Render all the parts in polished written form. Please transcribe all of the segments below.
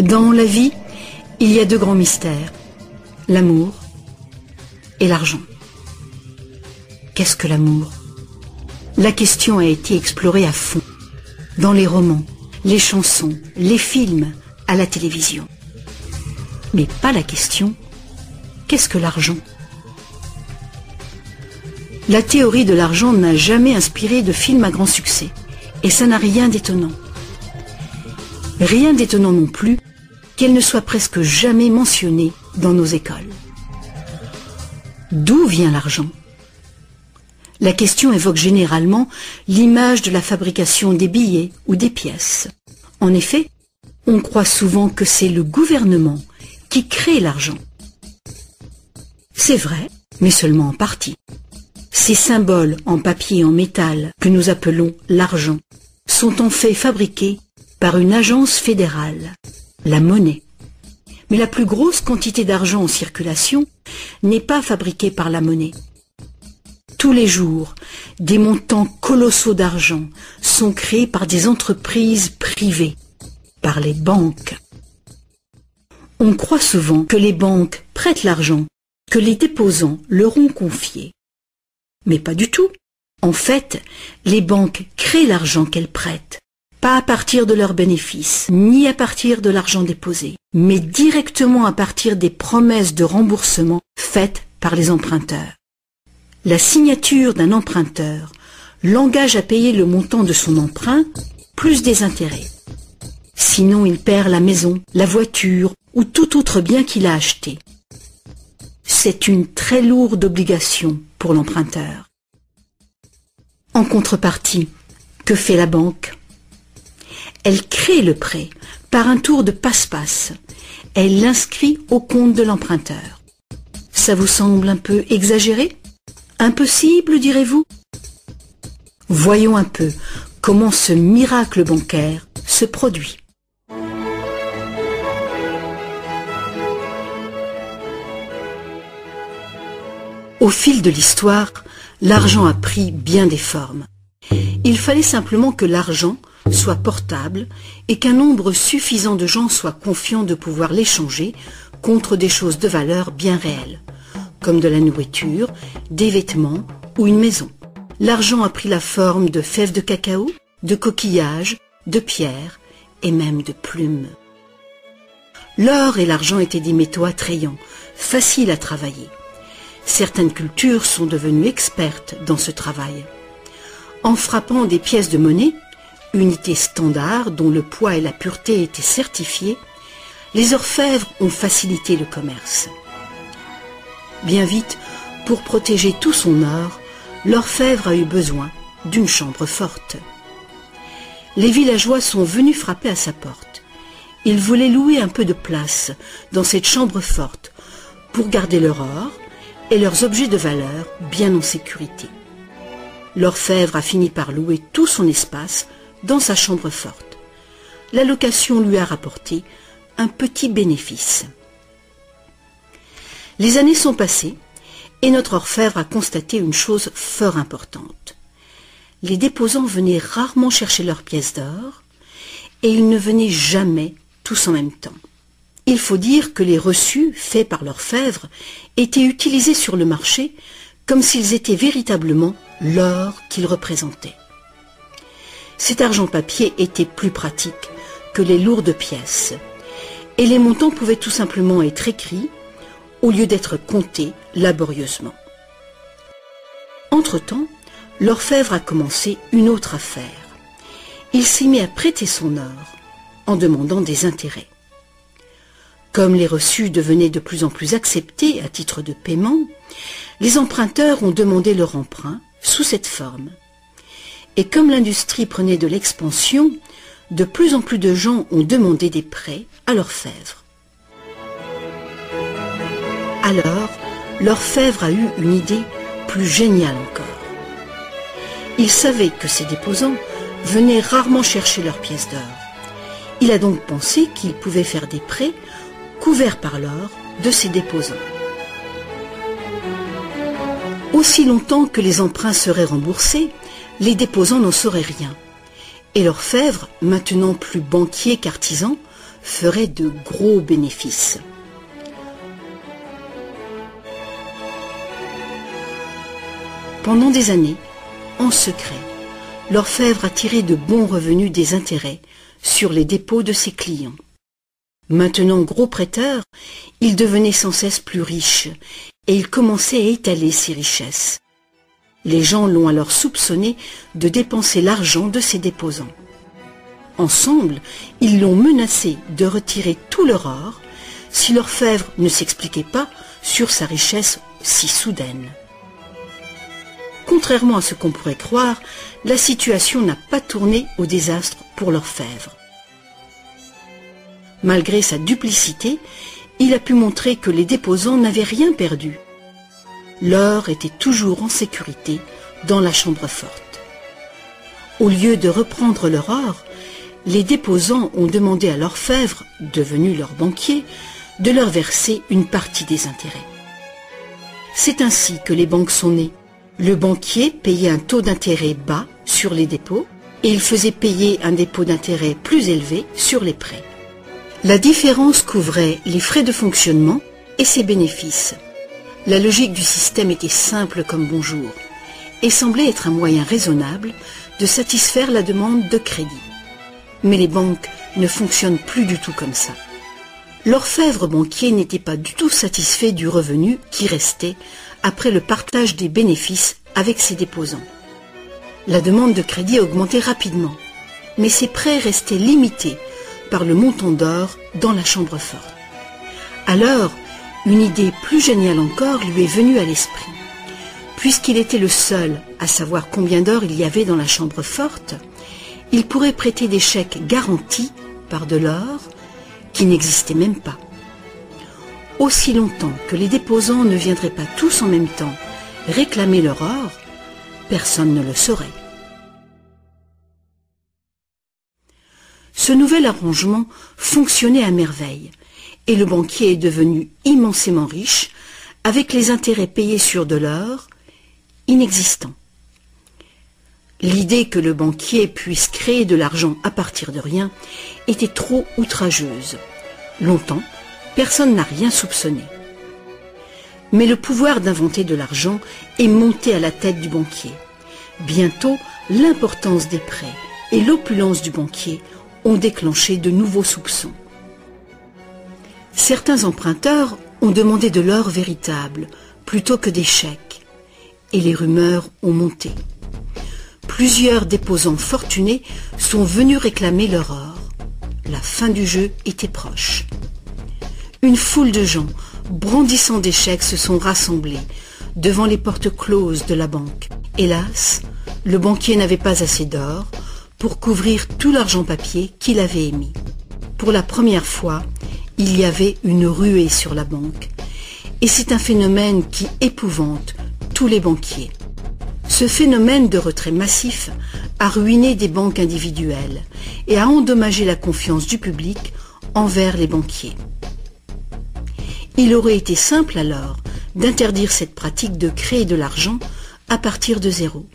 Dans la vie, il y a deux grands mystères, l'amour et l'argent. Qu'est-ce que l'amour? La question a été explorée à fond, dans les romans, les chansons, les films, à la télévision. Mais pas la question, qu'est-ce que l'argent? La théorie de l'argent n'a jamais inspiré de film à grand succès, et ça n'a rien d'étonnant. Rien d'étonnant non plus qu'elle ne soit presque jamais mentionnée dans nos écoles. D'où vient l'argent? La question évoque généralement l'image de la fabrication des billets ou des pièces. En effet, on croit souvent que c'est le gouvernement qui crée l'argent. C'est vrai, mais seulement en partie. Ces symboles en papier et en métal que nous appelons l'argent sont en fait fabriqués par une agence fédérale, la monnaie. Mais la plus grosse quantité d'argent en circulation n'est pas fabriquée par la monnaie. Tous les jours, des montants colossaux d'argent sont créés par des entreprises privées, par les banques. On croit souvent que les banques prêtent l'argent, que les déposants leur ont confié. Mais pas du tout. En fait, les banques créent l'argent qu'elles prêtent, pas à partir de leurs bénéfices, ni à partir de l'argent déposé, mais directement à partir des promesses de remboursement faites par les emprunteurs. La signature d'un emprunteur l'engage à payer le montant de son emprunt plus des intérêts. Sinon, il perd la maison, la voiture ou tout autre bien qu'il a acheté. C'est une très lourde obligation pour l'emprunteur. En contrepartie, que fait la banque? Elle crée le prêt par un tour de passe-passe. Elle l'inscrit au compte de l'emprunteur. Ça vous semble un peu exagéré? Impossible, direz-vous? Voyons un peu comment ce miracle bancaire se produit. Au fil de l'histoire, l'argent a pris bien des formes. Il fallait simplement que l'argent soit portable et qu'un nombre suffisant de gens soient confiants de pouvoir l'échanger contre des choses de valeur bien réelles, comme de la nourriture, des vêtements ou une maison. L'argent a pris la forme de fèves de cacao, de coquillages, de pierres et même de plumes. L'or et l'argent étaient des métaux attrayants, faciles à travailler. Certaines cultures sont devenues expertes dans ce travail. En frappant des pièces de monnaie, unité standard dont le poids et la pureté étaient certifiés, les orfèvres ont facilité le commerce. Bien vite, pour protéger tout son or, l'orfèvre a eu besoin d'une chambre forte. Les villageois sont venus frapper à sa porte. Ils voulaient louer un peu de place dans cette chambre forte pour garder leur or et leurs objets de valeur bien en sécurité. L'orfèvre a fini par louer tout son espace dans sa chambre forte. La location lui a rapporté un petit bénéfice. Les années sont passées et notre orfèvre a constaté une chose fort importante. Les déposants venaient rarement chercher leurs pièces d'or et ils ne venaient jamais tous en même temps. Il faut dire que les reçus faits par l'orfèvre étaient utilisés sur le marché comme s'ils étaient véritablement l'or qu'ils représentaient. Cet argent papier était plus pratique que les lourdes pièces et les montants pouvaient tout simplement être écrits au lieu d'être comptés laborieusement. Entre-temps, l'orfèvre a commencé une autre affaire. Il s'est mis à prêter son or en demandant des intérêts. Comme les reçus devenaient de plus en plus acceptés à titre de paiement, les emprunteurs ont demandé leur emprunt sous cette forme. Et comme l'industrie prenait de l'expansion, de plus en plus de gens ont demandé des prêts à l'orfèvre. Alors, l'orfèvre a eu une idée plus géniale encore. Il savait que ces déposants venaient rarement chercher leurs pièces d'or. Il a donc pensé qu'il pouvait faire des prêts couverts par l'or de ces déposants. Aussi longtemps que les emprunts seraient remboursés, les déposants n'en sauraient rien. Et l'orfèvre, maintenant plus banquier qu'artisan, feraient de gros bénéfices. Pendant des années, en secret, l'orfèvre a tiré de bons revenus des intérêts sur les dépôts de ses clients. Maintenant gros prêteur, il devenait sans cesse plus riche et il commençait à étaler ses richesses. Les gens l'ont alors soupçonné de dépenser l'argent de ses déposants. Ensemble, ils l'ont menacé de retirer tout leur or si l'orfèvre ne s'expliquait pas sur sa richesse si soudaine. Contrairement à ce qu'on pourrait croire, la situation n'a pas tourné au désastre pour l'orfèvre. Malgré sa duplicité, il a pu montrer que les déposants n'avaient rien perdu. L'or était toujours en sécurité dans la chambre forte. Au lieu de reprendre leur or, les déposants ont demandé à l'orfèvre, devenu leur banquier, de leur verser une partie des intérêts. C'est ainsi que les banques sont nées. Le banquier payait un taux d'intérêt bas sur les dépôts et il faisait payer un dépôt d'intérêt plus élevé sur les prêts. La différence couvrait les frais de fonctionnement et ses bénéfices. La logique du système était simple comme bonjour et semblait être un moyen raisonnable de satisfaire la demande de crédit. Mais les banques ne fonctionnent plus du tout comme ça. L'orfèvre banquier n'était pas du tout satisfait du revenu qui restait après le partage des bénéfices avec ses déposants. La demande de crédit augmentait rapidement, mais ses prêts restaient limités par le montant d'or dans la chambre forte. Alors, une idée plus géniale encore lui est venue à l'esprit. Puisqu'il était le seul à savoir combien d'or il y avait dans la chambre forte, il pourrait prêter des chèques garantis par de l'or qui n'existait même pas. Aussi longtemps que les déposants ne viendraient pas tous en même temps réclamer leur or, personne ne le saurait. Ce nouvel arrangement fonctionnait à merveille et le banquier est devenu immensément riche avec les intérêts payés sur de l'or inexistant. L'idée que le banquier puisse créer de l'argent à partir de rien était trop outrageuse. Longtemps, personne n'a rien soupçonné. Mais le pouvoir d'inventer de l'argent est monté à la tête du banquier. Bientôt, l'importance des prêts et l'opulence du banquier ont déclenché de nouveaux soupçons. Certains emprunteurs ont demandé de l'or véritable plutôt que des chèques, et les rumeurs ont monté. Plusieurs déposants fortunés sont venus réclamer leur or. La fin du jeu était proche. Une foule de gens, brandissant des chèques, se sont rassemblés devant les portes closes de la banque. Hélas, le banquier n'avait pas assez d'or pour couvrir tout l'argent papier qu'il avait émis. Pour la première fois, il y avait une ruée sur la banque. Et c'est un phénomène qui épouvante tous les banquiers. Ce phénomène de retrait massif a ruiné des banques individuelles et a endommagé la confiance du public envers les banquiers. Il aurait été simple alors d'interdire cette pratique de créer de l'argent à partir de zéro.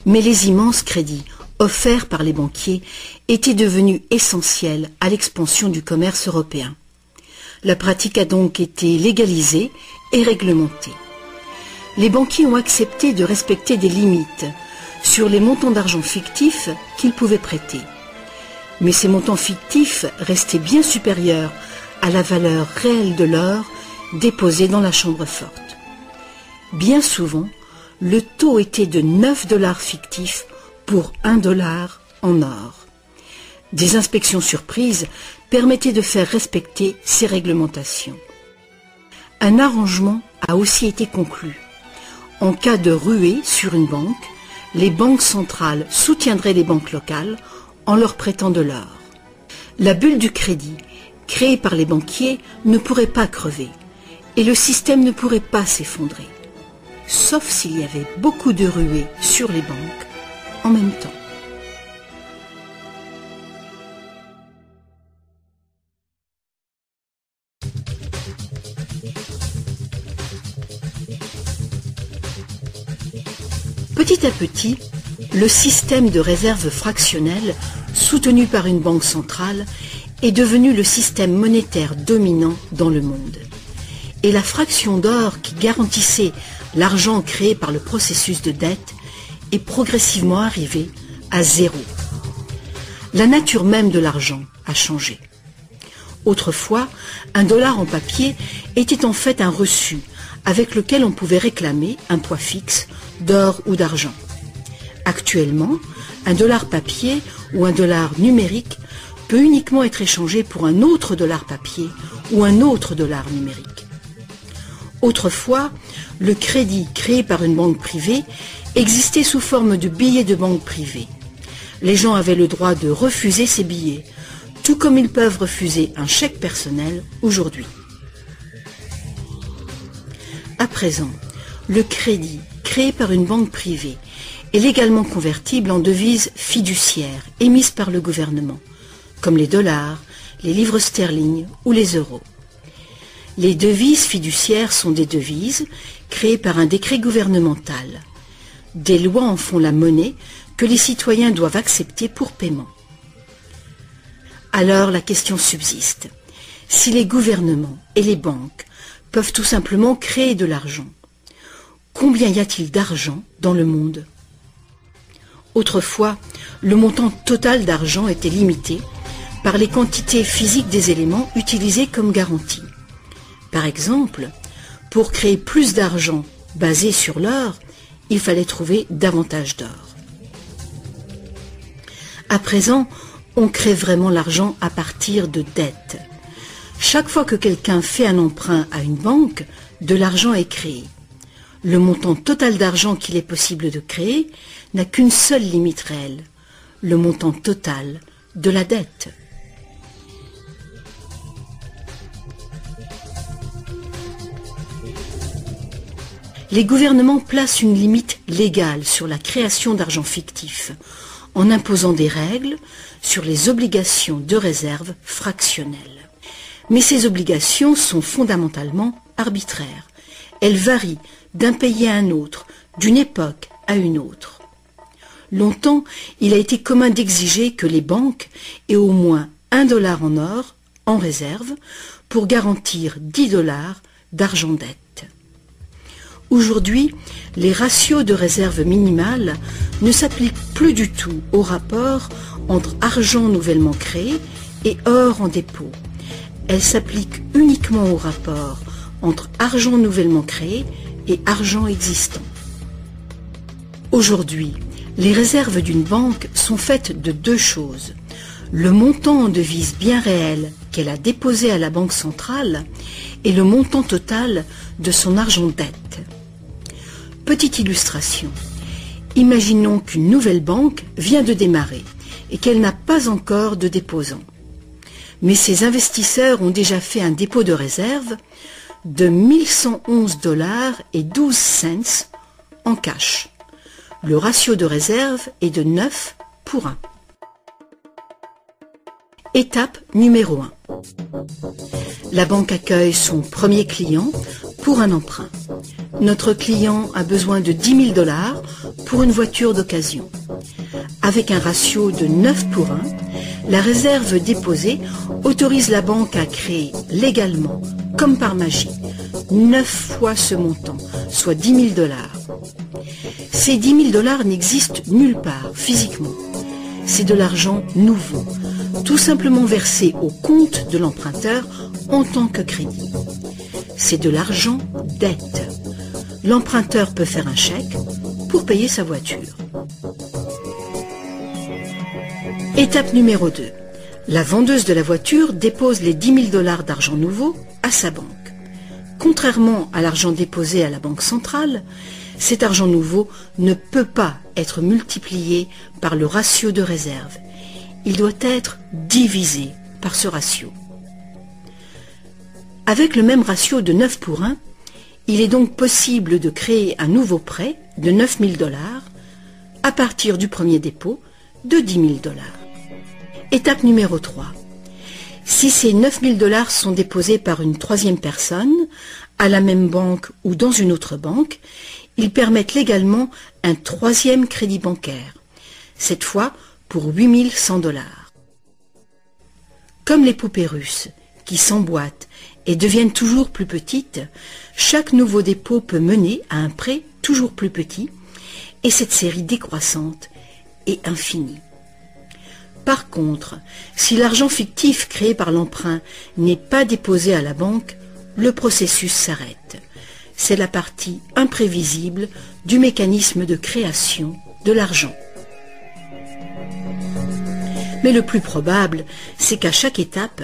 Mais les immenses crédits offerts par les banquiers étaient devenus essentiels à l'expansion du commerce européen. La pratique a donc été légalisée et réglementée. Les banquiers ont accepté de respecter des limites sur les montants d'argent fictifs qu'ils pouvaient prêter. Mais ces montants fictifs restaient bien supérieurs à la valeur réelle de l'or déposé dans la chambre forte. Bien souvent, le taux était de 9 $ fictifs pour 1 $ en or. Des inspections surprises permettaient de faire respecter ces réglementations. Un arrangement a aussi été conclu. En cas de ruée sur une banque, les banques centrales soutiendraient les banques locales en leur prêtant de l'or. La bulle du crédit, créée par les banquiers, ne pourrait pas crever et le système ne pourrait pas s'effondrer, sauf s'il y avait beaucoup de ruées sur les banques en même temps. Petit à petit, le système de réserve fractionnelle, soutenu par une banque centrale, est devenu le système monétaire dominant dans le monde. Et la fraction d'or qui garantissait l'argent créé par le processus de dette est progressivement arrivée à zéro. La nature même de l'argent a changé. Autrefois, un dollar en papier était en fait un reçu avec lequel on pouvait réclamer un poids fixe d'or ou d'argent. Actuellement, un dollar papier ou un dollar numérique peut uniquement être échangé pour un autre dollar papier ou un autre dollar numérique. Autrefois, le crédit créé par une banque privée existait sous forme de billets de banque privée. Les gens avaient le droit de refuser ces billets, tout comme ils peuvent refuser un chèque personnel aujourd'hui. À présent, le crédit créé par une banque privée est légalement convertible en devises fiduciaires émises par le gouvernement, comme les dollars, les livres sterling ou les euros. Les devises fiduciaires sont des devises créées par un décret gouvernemental. Des lois en font la monnaie que les citoyens doivent accepter pour paiement. Alors la question subsiste. Si les gouvernements et les banques peuvent tout simplement créer de l'argent, combien y a-t-il d'argent dans le monde ? Autrefois, le montant total d'argent était limité par les quantités physiques des éléments utilisés comme garantie. Par exemple, pour créer plus d'argent basé sur l'or, il fallait trouver davantage d'or. À présent, on crée vraiment l'argent à partir de dettes. Chaque fois que quelqu'un fait un emprunt à une banque, de l'argent est créé. Le montant total d'argent qu'il est possible de créer n'a qu'une seule limite réelle, le montant total de la dette. Les gouvernements placent une limite légale sur la création d'argent fictif, en imposant des règles sur les obligations de réserve fractionnelles. Mais ces obligations sont fondamentalement arbitraires. Elles varient d'un pays à un autre, d'une époque à une autre. Longtemps, il a été commun d'exiger que les banques aient au moins $1 en or en réserve pour garantir $10 d'argent dette. Aujourd'hui, les ratios de réserve minimale ne s'appliquent plus du tout au rapport entre argent nouvellement créé et or en dépôt. Elles s'appliquent uniquement au rapport entre argent nouvellement créé et argent existant. Aujourd'hui, les réserves d'une banque sont faites de deux choses. Le montant en devise bien réelle qu'elle a déposé à la banque centrale et le montant total de son argent dette. Petite illustration. Imaginons qu'une nouvelle banque vient de démarrer et qu'elle n'a pas encore de déposants. Mais ses investisseurs ont déjà fait un dépôt de réserve de $1111,12 en cash. Le ratio de réserve est de 9 pour 1. Étape numéro 1. La banque accueille son premier client pour un emprunt. Notre client a besoin de $10 000 pour une voiture d'occasion. Avec un ratio de 9 pour 1, la réserve déposée autorise la banque à créer légalement, comme par magie, 9 fois ce montant, soit $10 000. Ces $10 000 n'existent nulle part physiquement. C'est de l'argent nouveau, tout simplement versé au compte de l'emprunteur en tant que crédit. C'est de l'argent dette. L'emprunteur peut faire un chèque pour payer sa voiture. Étape numéro 2. La vendeuse de la voiture dépose les $10 000 d'argent nouveau à sa banque. Contrairement à l'argent déposé à la banque centrale, cet argent nouveau ne peut pas être multiplié par le ratio de réserve. Il doit être divisé par ce ratio. Avec le même ratio de 9 pour 1, il est donc possible de créer un nouveau prêt de $9 000 à partir du premier dépôt de $10 000. Étape numéro 3. Si ces $9 000 sont déposés par une troisième personne, à la même banque ou dans une autre banque, ils permettent légalement un troisième crédit bancaire, cette fois pour $8 100. Comme les poupées russes, qui s'emboîtent et deviennent toujours plus petites, chaque nouveau dépôt peut mener à un prêt toujours plus petit, et cette série décroissante est infinie. Par contre, si l'argent fictif créé par l'emprunt n'est pas déposé à la banque, le processus s'arrête. C'est la partie imprévisible du mécanisme de création de l'argent. Mais le plus probable, c'est qu'à chaque étape,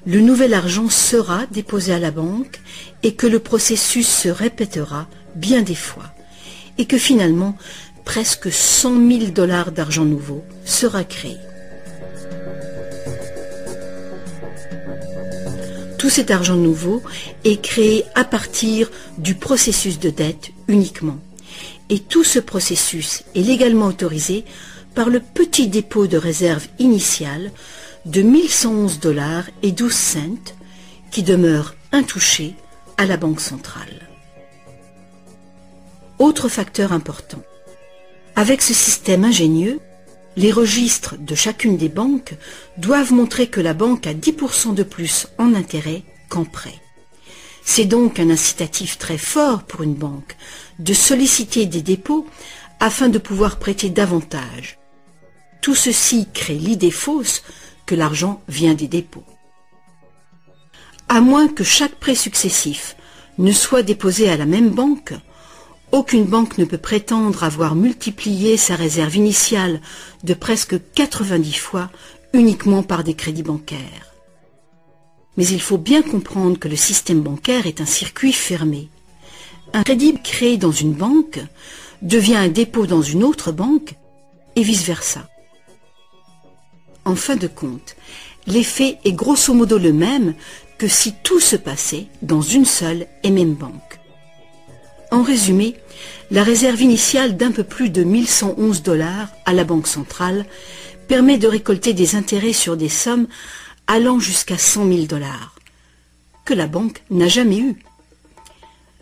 le nouvel argent sera déposé à la banque et que le processus se répétera bien des fois, et que finalement, presque 100 000 $ d'argent nouveau sera créé. Tout cet argent nouveau est créé à partir du processus de dette uniquement. Et tout ce processus est légalement autorisé par le petit dépôt de réserve initial de 1111 $ et 12 cents qui demeure intouché à la Banque centrale. Autre facteur important. Avec ce système ingénieux, les registres de chacune des banques doivent montrer que la banque a 10% de plus en intérêt qu'en prêt. C'est donc un incitatif très fort pour une banque de solliciter des dépôts afin de pouvoir prêter davantage. Tout ceci crée l'idée fausse que l'argent vient des dépôts. À moins que chaque prêt successif ne soit déposé à la même banque, aucune banque ne peut prétendre avoir multiplié sa réserve initiale de presque 90 fois uniquement par des crédits bancaires. Mais il faut bien comprendre que le système bancaire est un circuit fermé. Un crédit créé dans une banque devient un dépôt dans une autre banque et vice-versa. En fin de compte, l'effet est grosso modo le même que si tout se passait dans une seule et même banque. En résumé, la réserve initiale d'un peu plus de 1111 $ à la Banque centrale permet de récolter des intérêts sur des sommes allant jusqu'à 100 000 $, que la banque n'a jamais eu.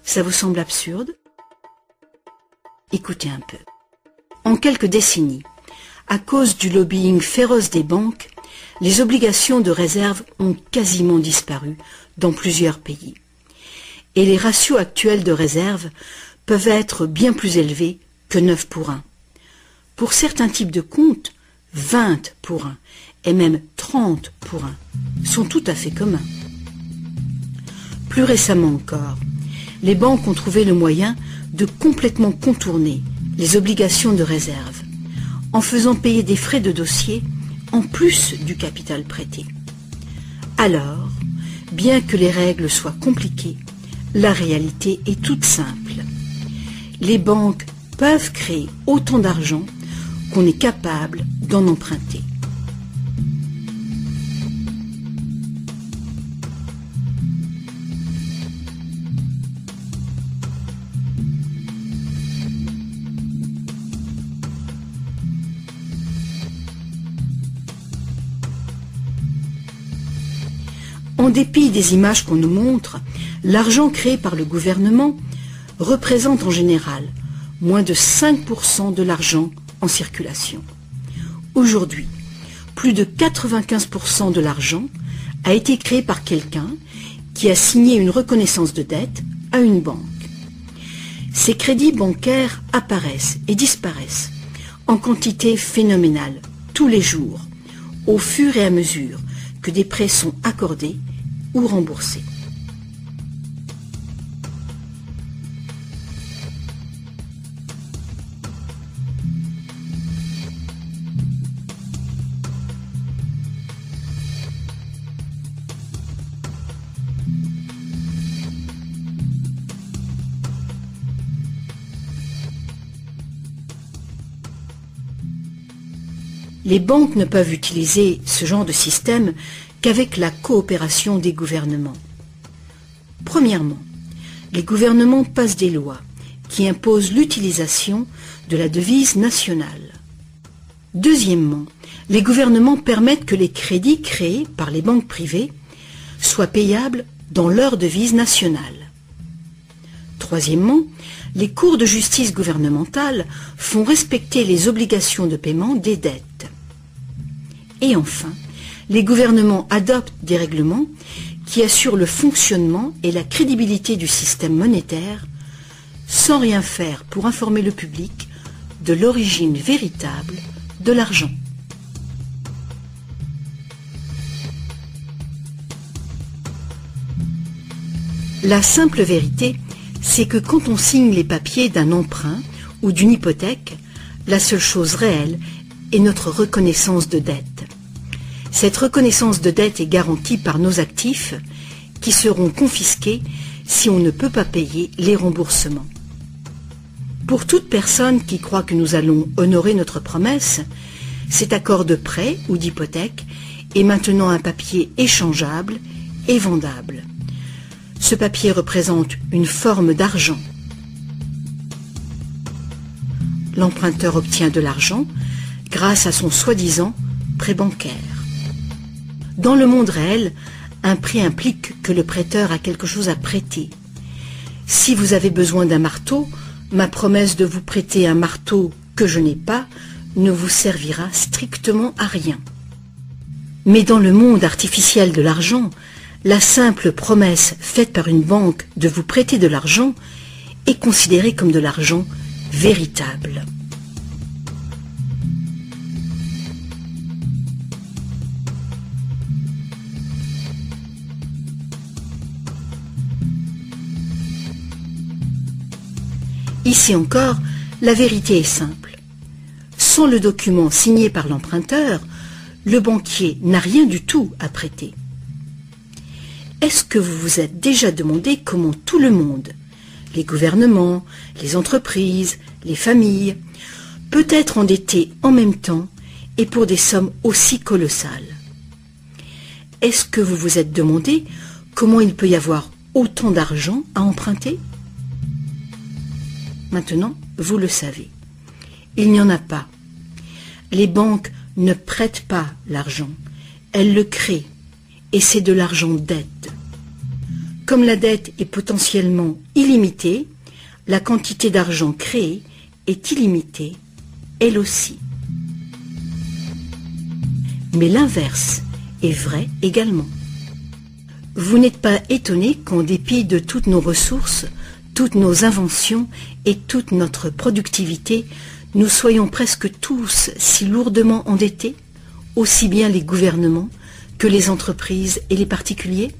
Ça vous semble absurde? Écoutez un peu. En quelques décennies, à cause du lobbying féroce des banques, les obligations de réserve ont quasiment disparu dans plusieurs pays. Et les ratios actuels de réserve peuvent être bien plus élevés que 9 pour 1. Pour certains types de comptes, 20 pour 1 et même 30 pour 1 sont tout à fait communs. Plus récemment encore, les banques ont trouvé le moyen de complètement contourner les obligations de réserve en faisant payer des frais de dossier en plus du capital prêté. Alors, bien que les règles soient compliquées, la réalité est toute simple. Les banques peuvent créer autant d'argent qu'on est capable d'en emprunter. En dépit des images qu'on nous montre, l'argent créé par le gouvernement représente en général moins de 5% de l'argent en circulation. Aujourd'hui, plus de 95% de l'argent a été créé par quelqu'un qui a signé une reconnaissance de dette à une banque. Ces crédits bancaires apparaissent et disparaissent en quantité phénoménale tous les jours, au fur et à mesure que des prêts sont accordés ou remboursés. Les banques ne peuvent utiliser ce genre de système qu'avec la coopération des gouvernements. Premièrement, les gouvernements passent des lois qui imposent l'utilisation de la devise nationale. Deuxièmement, les gouvernements permettent que les crédits créés par les banques privées soient payables dans leur devise nationale. Troisièmement, les cours de justice gouvernementales font respecter les obligations de paiement des dettes. Et enfin, les gouvernements adoptent des règlements qui assurent le fonctionnement et la crédibilité du système monétaire sans rien faire pour informer le public de l'origine véritable de l'argent. La simple vérité, c'est que quand on signe les papiers d'un emprunt ou d'une hypothèque, la seule chose réelle est notre reconnaissance de dette. Cette reconnaissance de dette est garantie par nos actifs qui seront confisqués si on ne peut pas payer les remboursements. Pour toute personne qui croit que nous allons honorer notre promesse, cet accord de prêt ou d'hypothèque est maintenant un papier échangeable et vendable. Ce papier représente une forme d'argent. L'emprunteur obtient de l'argent grâce à son soi-disant prêt bancaire. Dans le monde réel, un prêt implique que le prêteur a quelque chose à prêter. Si vous avez besoin d'un marteau, ma promesse de vous prêter un marteau que je n'ai pas ne vous servira strictement à rien. Mais dans le monde artificiel de l'argent, la simple promesse faite par une banque de vous prêter de l'argent est considérée comme de l'argent véritable. Ici encore, la vérité est simple. Sans le document signé par l'emprunteur, le banquier n'a rien du tout à prêter. Est-ce que vous vous êtes déjà demandé comment tout le monde, les gouvernements, les entreprises, les familles, peut être endetté en même temps et pour des sommes aussi colossales? Est-ce que vous vous êtes demandé comment il peut y avoir autant d'argent à emprunter? Maintenant, vous le savez. Il n'y en a pas. Les banques ne prêtent pas l'argent. Elles le créent. Et c'est de l'argent dette. Comme la dette est potentiellement illimitée, la quantité d'argent créée est illimitée, elle aussi. Mais l'inverse est vrai également. Vous n'êtes pas étonné qu'en dépit de toutes nos ressources, toutes nos inventions et toute notre productivité, nous soyons presque tous si lourdement endettés, aussi bien les gouvernements que les entreprises et les particuliers?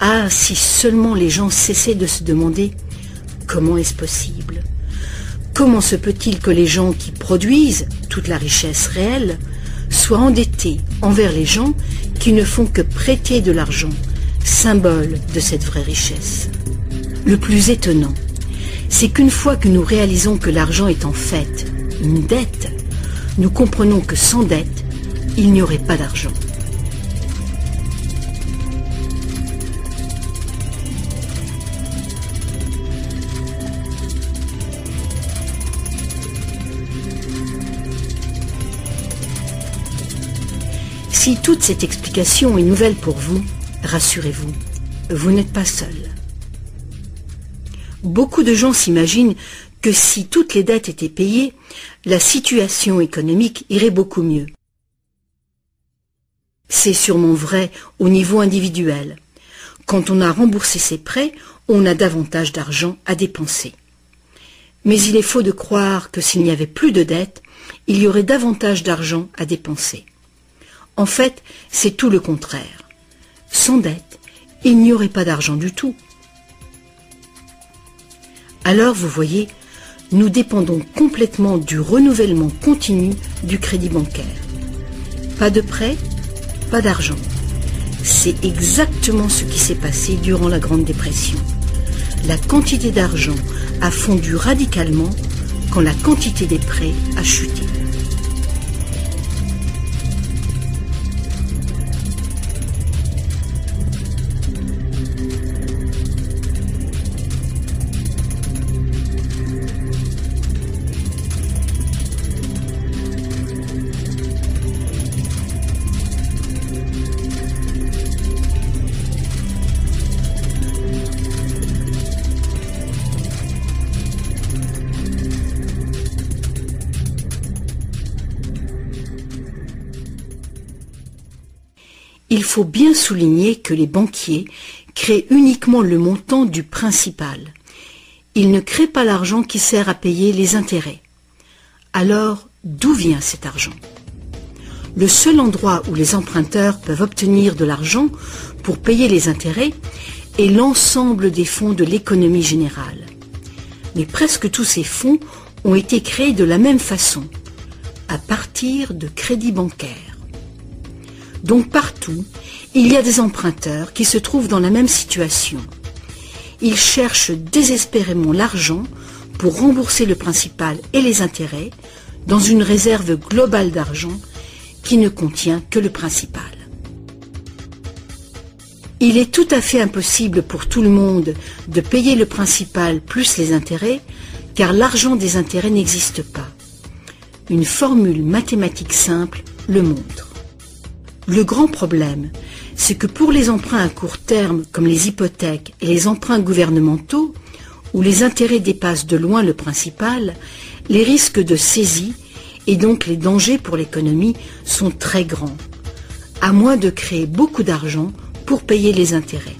Ah, si seulement les gens cessaient de se demander comment est-ce possible? Comment se peut-il que les gens qui produisent toute la richesse réelle soient endettés envers les gens qui ne font que prêter de l'argent, symbole de cette vraie richesse? Le plus étonnant, c'est qu'une fois que nous réalisons que l'argent est en fait une dette, nous comprenons que sans dette, il n'y aurait pas d'argent. Si toute cette explication est nouvelle pour vous, rassurez-vous, vous n'êtes pas seul. Beaucoup de gens s'imaginent que si toutes les dettes étaient payées, la situation économique irait beaucoup mieux. C'est sûrement vrai au niveau individuel. Quand on a remboursé ses prêts, on a davantage d'argent à dépenser. Mais il est faux de croire que s'il n'y avait plus de dettes, il y aurait davantage d'argent à dépenser. En fait, c'est tout le contraire. Sans dette, il n'y aurait pas d'argent du tout. Alors, vous voyez, nous dépendons complètement du renouvellement continu du crédit bancaire. Pas de prêt, pas d'argent. C'est exactement ce qui s'est passé durant la Grande Dépression. La quantité d'argent a fondu radicalement quand la quantité des prêts a chuté. Il faut bien souligner que les banquiers créent uniquement le montant du principal. Ils ne créent pas l'argent qui sert à payer les intérêts. Alors, d'où vient cet argent? Le seul endroit où les emprunteurs peuvent obtenir de l'argent pour payer les intérêts est l'ensemble des fonds de l'économie générale. Mais presque tous ces fonds ont été créés de la même façon, à partir de crédits bancaires. Donc partout, il y a des emprunteurs qui se trouvent dans la même situation. Ils cherchent désespérément l'argent pour rembourser le principal et les intérêts dans une réserve globale d'argent qui ne contient que le principal. Il est tout à fait impossible pour tout le monde de payer le principal plus les intérêts, car l'argent des intérêts n'existe pas. Une formule mathématique simple le montre. Le grand problème, c'est que pour les emprunts à court terme, comme les hypothèques et les emprunts gouvernementaux, où les intérêts dépassent de loin le principal, les risques de saisie et donc les dangers pour l'économie sont très grands, à moins de créer beaucoup d'argent pour payer les intérêts.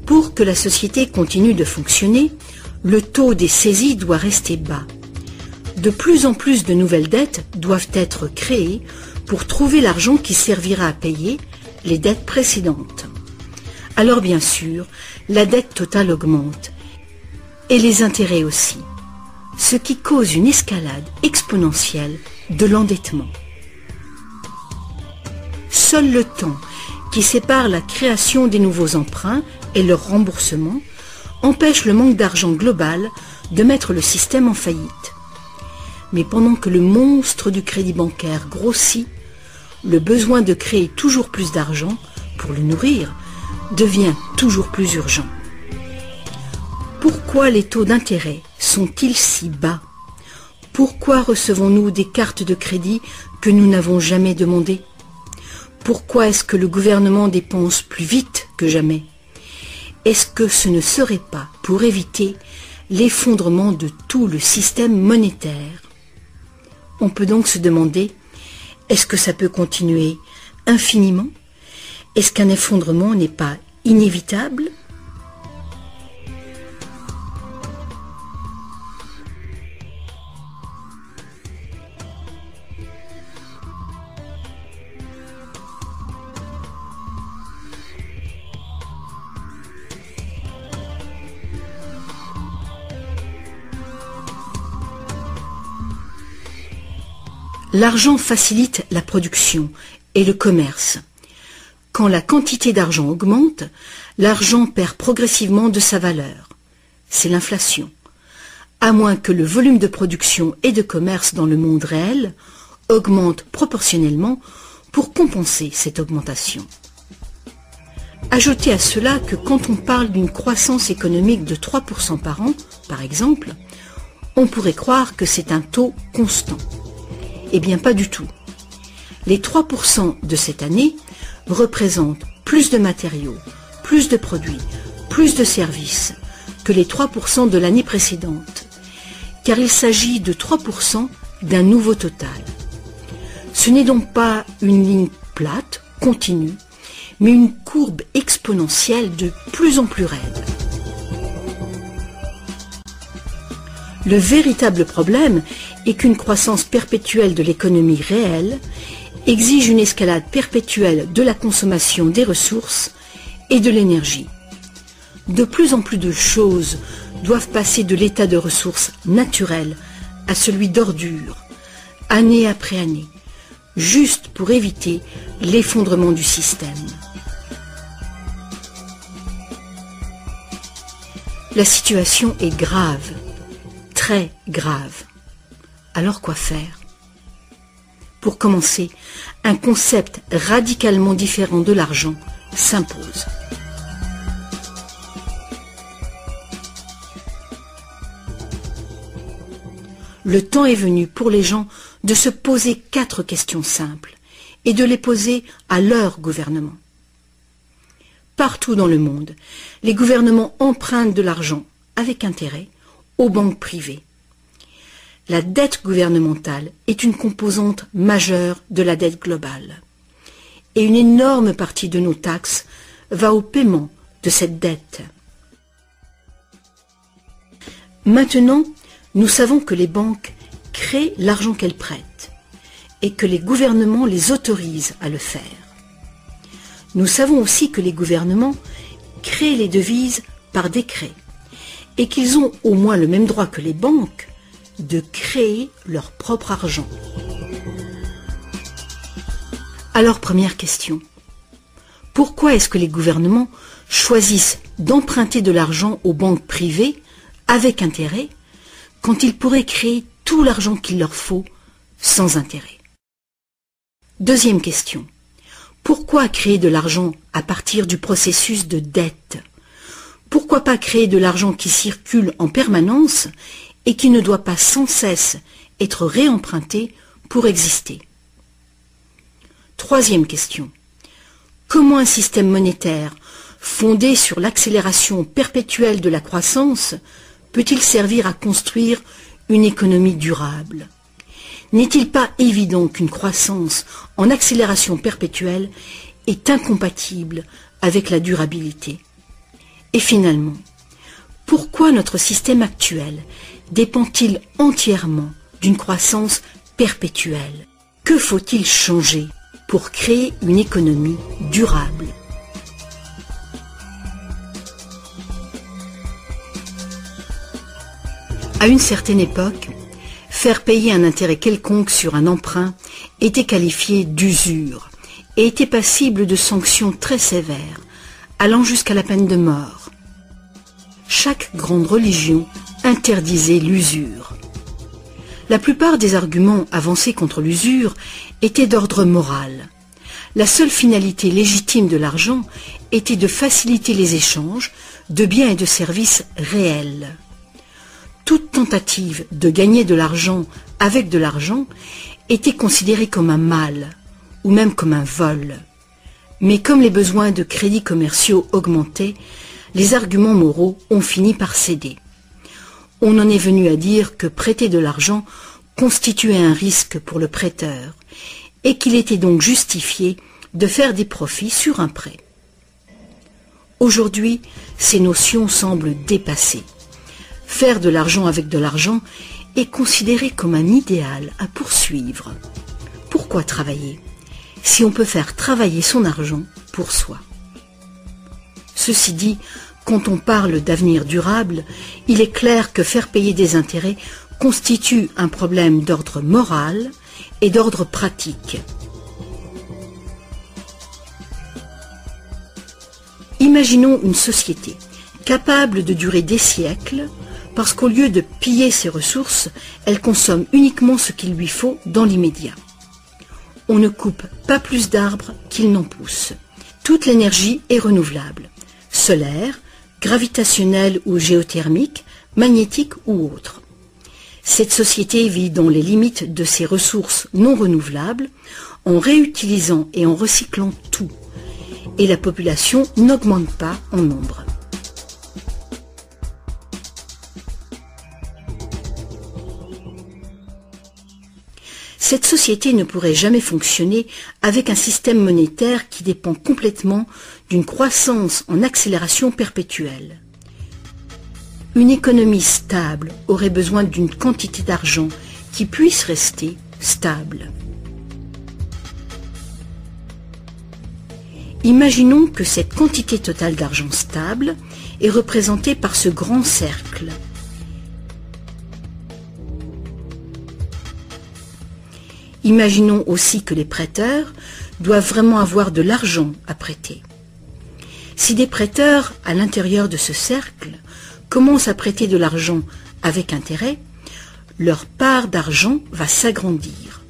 Pour que la société continue de fonctionner, le taux des saisies doit rester bas. De plus en plus de nouvelles dettes doivent être créées pour trouver l'argent qui servira à payer les dettes précédentes. Alors bien sûr, la dette totale augmente, et les intérêts aussi, ce qui cause une escalade exponentielle de l'endettement. Seul le temps qui sépare la création des nouveaux emprunts et leur remboursement empêche le manque d'argent global de mettre le système en faillite. Mais pendant que le monstre du crédit bancaire grossit, le besoin de créer toujours plus d'argent pour le nourrir devient toujours plus urgent. Pourquoi les taux d'intérêt sont-ils si bas? Pourquoi recevons-nous des cartes de crédit que nous n'avons jamais demandées? Pourquoi est-ce que le gouvernement dépense plus vite que jamais? Est-ce que ce ne serait pas pour éviter l'effondrement de tout le système monétaire? On peut donc se demander, est-ce que ça peut continuer infiniment? Est-ce qu'un effondrement n'est pas inévitable? L'argent facilite la production et le commerce. Quand la quantité d'argent augmente, l'argent perd progressivement de sa valeur. C'est l'inflation. À moins que le volume de production et de commerce dans le monde réel augmente proportionnellement pour compenser cette augmentation. Ajoutez à cela que quand on parle d'une croissance économique de 3% par an, par exemple, on pourrait croire que c'est un taux constant. Eh bien, pas du tout. Les 3% de cette année représentent plus de matériaux, plus de produits, plus de services que les 3% de l'année précédente, car il s'agit de 3% d'un nouveau total. Ce n'est donc pas une ligne plate, continue, mais une courbe exponentielle de plus en plus raide. Le véritable problème est qu'une croissance perpétuelle de l'économie réelle exige une escalade perpétuelle de la consommation des ressources et de l'énergie. De plus en plus de choses doivent passer de l'état de ressources naturelles à celui d'ordures, année après année, juste pour éviter l'effondrement du système. La situation est grave, très grave. Alors quoi faire? Pour commencer, un concept radicalement différent de l'argent s'impose. Le temps est venu pour les gens de se poser 4 questions simples et de les poser à leur gouvernement. Partout dans le monde, les gouvernements empruntent de l'argent avec intérêt aux banques privées. La dette gouvernementale est une composante majeure de la dette globale. et une énorme partie de nos taxes va au paiement de cette dette. Maintenant, nous savons que les banques créent l'argent qu'elles prêtent et que les gouvernements les autorisent à le faire. Nous savons aussi que les gouvernements créent les devises par décret et qu'ils ont au moins le même droit que les banques de créer leur propre argent. Alors, première question. Pourquoi est-ce que les gouvernements choisissent d'emprunter de l'argent aux banques privées avec intérêt quand ils pourraient créer tout l'argent qu'il leur faut sans intérêt? Deuxième question. Pourquoi créer de l'argent à partir du processus de dette? Pourquoi pas créer de l'argent qui circule en permanence et qui ne doit pas sans cesse être réemprunté pour exister? Troisième question. Comment un système monétaire fondé sur l'accélération perpétuelle de la croissance peut-il servir à construire une économie durable? N'est-il pas évident qu'une croissance en accélération perpétuelle est incompatible avec la durabilité? Et finalement, pourquoi notre système actuel dépend-il entièrement d'une croissance perpétuelle? Que faut-il changer pour créer une économie durable? À une certaine époque, faire payer un intérêt quelconque sur un emprunt était qualifié d'usure et était passible de sanctions très sévères, allant jusqu'à la peine de mort. Chaque grande religion interdisait l'usure. La plupart des arguments avancés contre l'usure étaient d'ordre moral. La seule finalité légitime de l'argent était de faciliter les échanges de biens et de services réels. Toute tentative de gagner de l'argent avec de l'argent était considérée comme un mal, ou même comme un vol. Mais comme les besoins de crédits commerciaux augmentaient, les arguments moraux ont fini par céder. On en est venu à dire que prêter de l'argent constituait un risque pour le prêteur, et qu'il était donc justifié de faire des profits sur un prêt. Aujourd'hui, ces notions semblent dépassées. Faire de l'argent avec de l'argent est considéré comme un idéal à poursuivre. Pourquoi travailler si on peut faire travailler son argent pour soi? Ceci dit, quand on parle d'avenir durable, il est clair que faire payer des intérêts constitue un problème d'ordre moral et d'ordre pratique. Imaginons une société capable de durer des siècles parce qu'au lieu de piller ses ressources, elle consomme uniquement ce qu'il lui faut dans l'immédiat. On ne coupe pas plus d'arbres qu'il n'en pousse. Toute l'énergie est renouvelable, solaire, gravitationnelle ou géothermique, magnétique ou autre. Cette société vit dans les limites de ses ressources non renouvelables, en réutilisant et en recyclant tout. Et la population n'augmente pas en nombre. Cette société ne pourrait jamais fonctionner avec un système monétaire qui dépend complètement d'une croissance en accélération perpétuelle. Une économie stable aurait besoin d'une quantité d'argent qui puisse rester stable. Imaginons que cette quantité totale d'argent stable est représentée par ce grand cercle. Imaginons aussi que les prêteurs doivent vraiment avoir de l'argent à prêter. Si des prêteurs, à l'intérieur de ce cercle, commencent à prêter de l'argent avec intérêt, leur part d'argent va s'agrandir.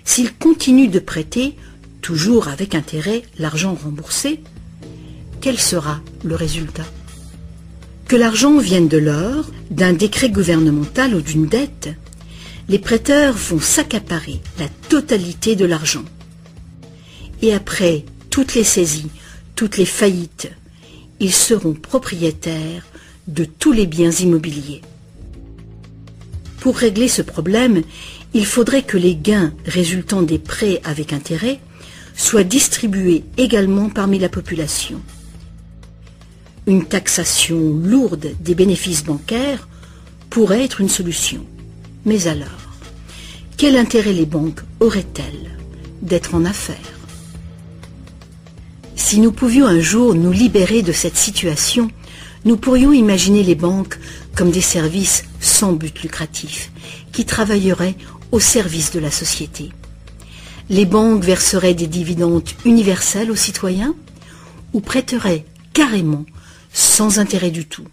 S'ils continuent de prêter, toujours avec intérêt, l'argent remboursé, quel sera le résultat? Que l'argent vienne de l'or, d'un décret gouvernemental ou d'une dette, les prêteurs vont s'accaparer la totalité de l'argent. Et après toutes les saisies, toutes les faillites, ils seront propriétaires de tous les biens immobiliers. Pour régler ce problème, il faudrait que les gains résultant des prêts avec intérêt soit distribuée également parmi la population. Une taxation lourde des bénéfices bancaires pourrait être une solution. Mais alors, quel intérêt les banques auraient-elles d'être en affaires? Si nous pouvions un jour nous libérer de cette situation, nous pourrions imaginer les banques comme des services sans but lucratif, qui travailleraient au service de la société. Les banques verseraient des dividendes universels aux citoyens ou prêteraient carrément sans intérêt du tout.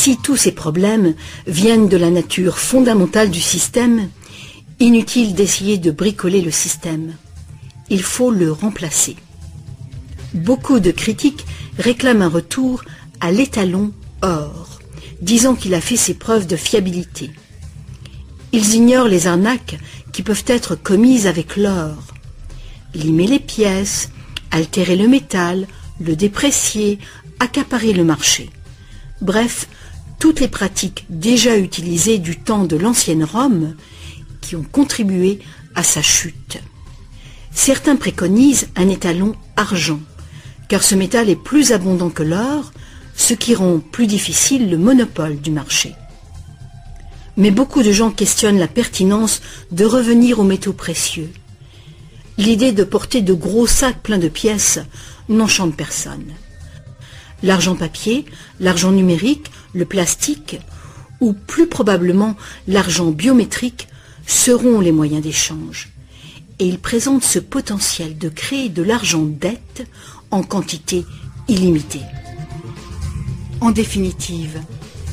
Si tous ces problèmes viennent de la nature fondamentale du système, inutile d'essayer de bricoler le système. Il faut le remplacer. Beaucoup de critiques réclament un retour à l'étalon or, disant qu'il a fait ses preuves de fiabilité. Ils ignorent les arnaques qui peuvent être commises avec l'or. Limer les pièces, altérer le métal, le déprécier, accaparer le marché. Bref, toutes les pratiques déjà utilisées du temps de l'ancienne Rome qui ont contribué à sa chute. Certains préconisent un étalon argent, car ce métal est plus abondant que l'or, ce qui rend plus difficile le monopole du marché. Mais beaucoup de gens questionnent la pertinence de revenir aux métaux précieux. L'idée de porter de gros sacs pleins de pièces n'enchante personne. L'argent papier, l'argent numérique, le plastique, ou plus probablement l'argent biométrique, seront les moyens d'échange. Et ils présentent ce potentiel de créer de l'argent dette en quantité illimitée. En définitive,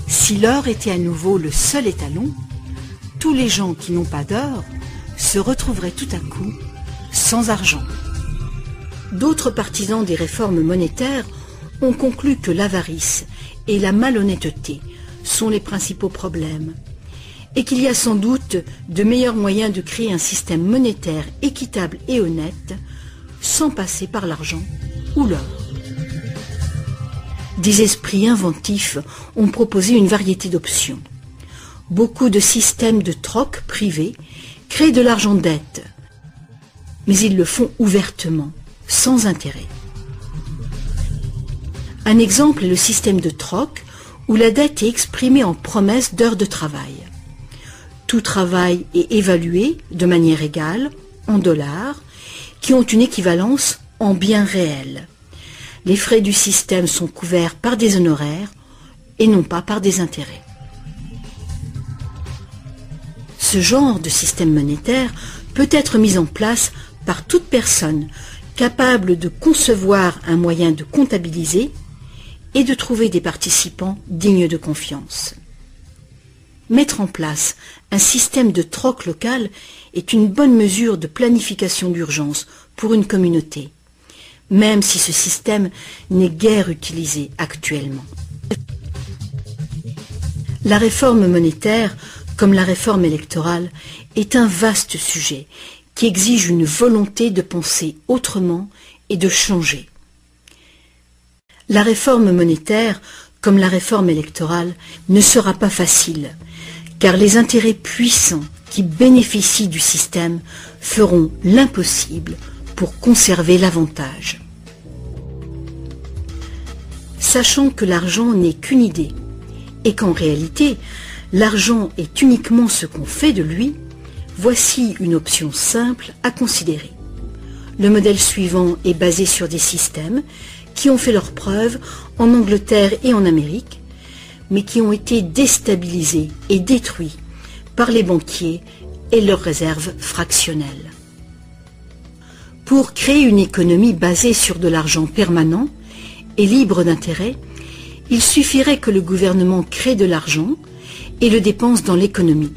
si l'or était à nouveau le seul étalon, tous les gens qui n'ont pas d'or se retrouveraient tout à coup sans argent. D'autres partisans des réformes monétaires ont conclu que l'avarice et la malhonnêteté sont les principaux problèmes et qu'il y a sans doute de meilleurs moyens de créer un système monétaire équitable et honnête sans passer par l'argent ou l'or. Des esprits inventifs ont proposé une variété d'options. Beaucoup de systèmes de troc privés créent de l'argent dette, mais ils le font ouvertement, sans intérêt. Un exemple est le système de troc où la dette est exprimée en promesse d'heures de travail. Tout travail est évalué de manière égale, en dollars, qui ont une équivalence en biens réels. Les frais du système sont couverts par des honoraires et non pas par des intérêts. Ce genre de système monétaire peut être mis en place par toute personne capable de concevoir un moyen de comptabiliser et de trouver des participants dignes de confiance. Mettre en place un système de troc local est une bonne mesure de planification d'urgence pour une communauté, même si ce système n'est guère utilisé actuellement. La réforme monétaire, comme la réforme électorale, est un vaste sujet qui exige une volonté de penser autrement et de changer. La réforme monétaire, comme la réforme électorale, ne sera pas facile, car les intérêts puissants qui bénéficient du système feront l'impossible pour conserver l'avantage. Sachant que l'argent n'est qu'une idée, et qu'en réalité, l'argent est uniquement ce qu'on fait de lui, voici une option simple à considérer. Le modèle suivant est basé sur des systèmes qui ont fait leurs preuves en Angleterre et en Amérique, mais qui ont été déstabilisés et détruits par les banquiers et leurs réserves fractionnelles. Pour créer une économie basée sur de l'argent permanent et libre d'intérêt, il suffirait que le gouvernement crée de l'argent et le dépense dans l'économie,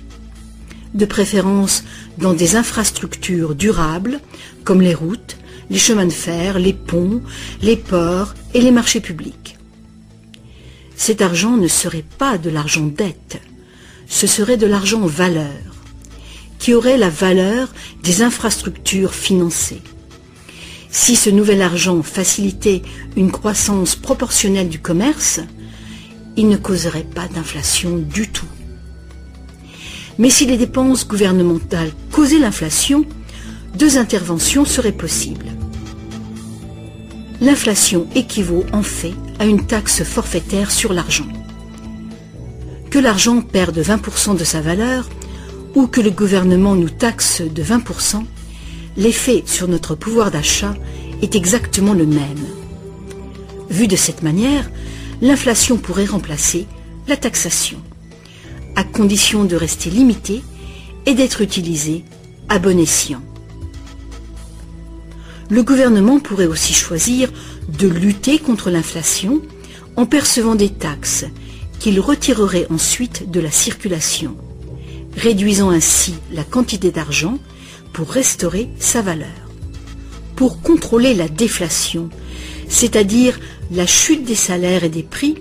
de préférence dans des infrastructures durables comme les routes, les chemins de fer, les ponts, les ports et les marchés publics. Cet argent ne serait pas de l'argent dette, ce serait de l'argent valeur, qui aurait la valeur des infrastructures financées. Si ce nouvel argent facilitait une croissance proportionnelle du commerce, il ne causerait pas d'inflation du tout. Mais si les dépenses gouvernementales causaient l'inflation, deux interventions seraient possibles. L'inflation équivaut en fait à une taxe forfaitaire sur l'argent. Que l'argent perde 20% de sa valeur ou que le gouvernement nous taxe de 20%, l'effet sur notre pouvoir d'achat est exactement le même. Vu de cette manière, l'inflation pourrait remplacer la taxation, à condition de rester limitée et d'être utilisée à bon escient. Le gouvernement pourrait aussi choisir de lutter contre l'inflation en percevant des taxes qu'il retirerait ensuite de la circulation, réduisant ainsi la quantité d'argent pour restaurer sa valeur. Pour contrôler la déflation, c'est-à-dire la chute des salaires et des prix,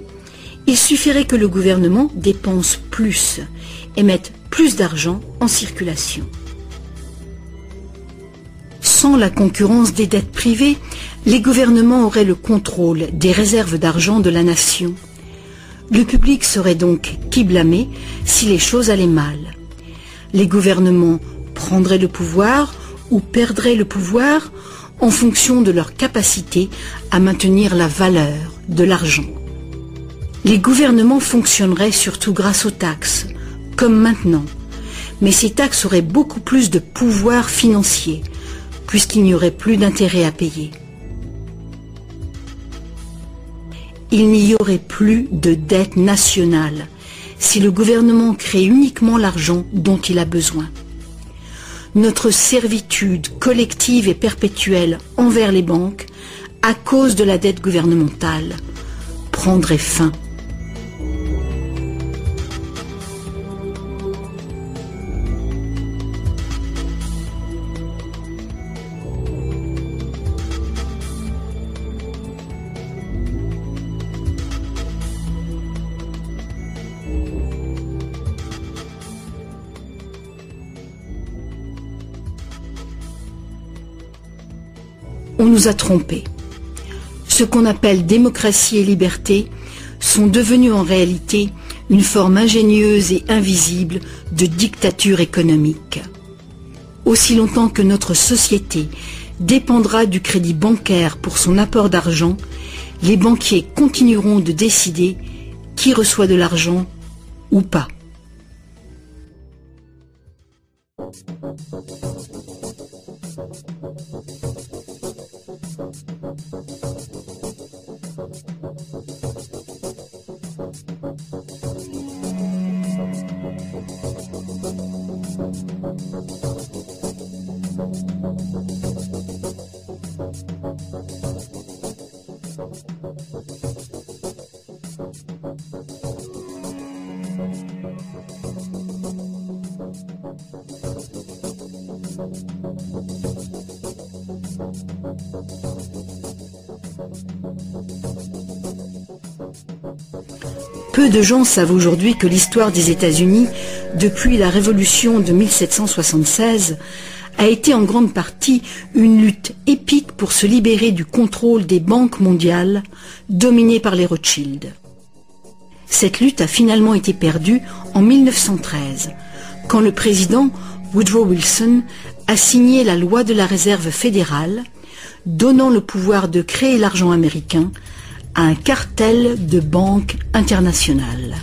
il suffirait que le gouvernement dépense plus et mette plus d'argent en circulation. Sans la concurrence des dettes privées, les gouvernements auraient le contrôle des réserves d'argent de la nation. Le public serait donc qui blâmer si les choses allaient mal. Les gouvernements prendraient le pouvoir ou perdraient le pouvoir en fonction de leur capacité à maintenir la valeur de l'argent. Les gouvernements fonctionneraient surtout grâce aux taxes, comme maintenant, mais ces taxes auraient beaucoup plus de pouvoir financier, puisqu'il n'y aurait plus d'intérêt à payer. Il n'y aurait plus de dette nationale si le gouvernement crée uniquement l'argent dont il a besoin. Notre servitude collective et perpétuelle envers les banques, à cause de la dette gouvernementale, prendrait fin. On nous a trompés. Ce qu'on appelle démocratie et liberté sont devenus en réalité une forme ingénieuse et invisible de dictature économique. Aussi longtemps que notre société dépendra du crédit bancaire pour son apport d'argent, les banquiers continueront de décider qui reçoit de l'argent ou pas. Peu de gens savent aujourd'hui que l'histoire des États-Unis, depuis la Révolution de 1776, a été en grande partie une lutte épique pour se libérer du contrôle des banques mondiales dominées par les Rothschild. Cette lutte a finalement été perdue en 1913, quand le président Woodrow Wilson a signé la loi de la réserve fédérale, donnant le pouvoir de créer l'argent américain à un cartel de banques internationales.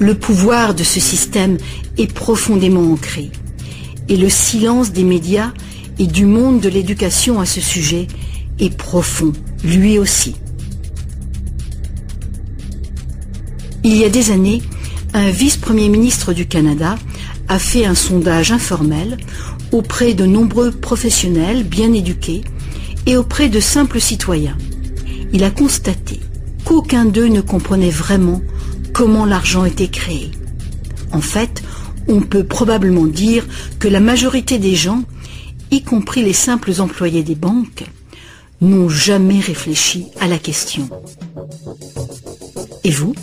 Le pouvoir de ce système est profondément ancré et le silence des médias et du monde de l'éducation à ce sujet est profond, lui aussi. Il y a des années, un vice-premier ministre du Canada a fait un sondage informel auprès de nombreux professionnels bien éduqués et auprès de simples citoyens. Il a constaté qu'aucun d'eux ne comprenait vraiment comment l'argent était créé. En fait, on peut probablement dire que la majorité des gens, y compris les simples employés des banques, n'ont jamais réfléchi à la question. Et vous ?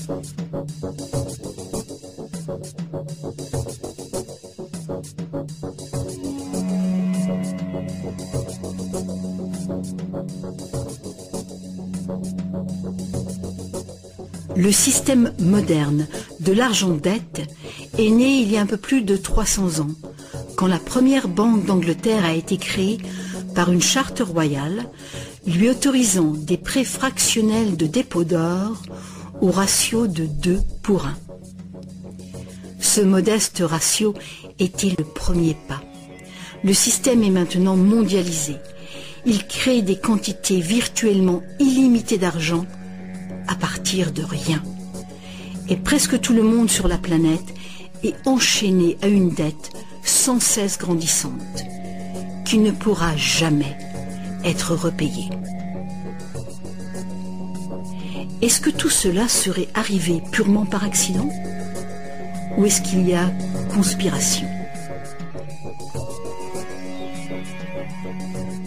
Le système moderne de l'argent-dette est né il y a un peu plus de 300 ans, quand la première banque d'Angleterre a été créée par une charte royale, lui autorisant des prêts fractionnels de dépôt d'or au ratio de 2 pour 1. Ce modeste ratio était le premier pas. Le système est maintenant mondialisé. Il crée des quantités virtuellement illimitées d'argent à partir de rien. Et presque tout le monde sur la planète est enchaîné à une dette sans cesse grandissante, qui ne pourra jamais être repayée. Est-ce que tout cela serait arrivé purement par accident? Ou est-ce qu'il y a conspiration?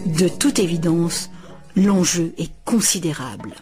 De toute évidence, l'enjeu est considérable.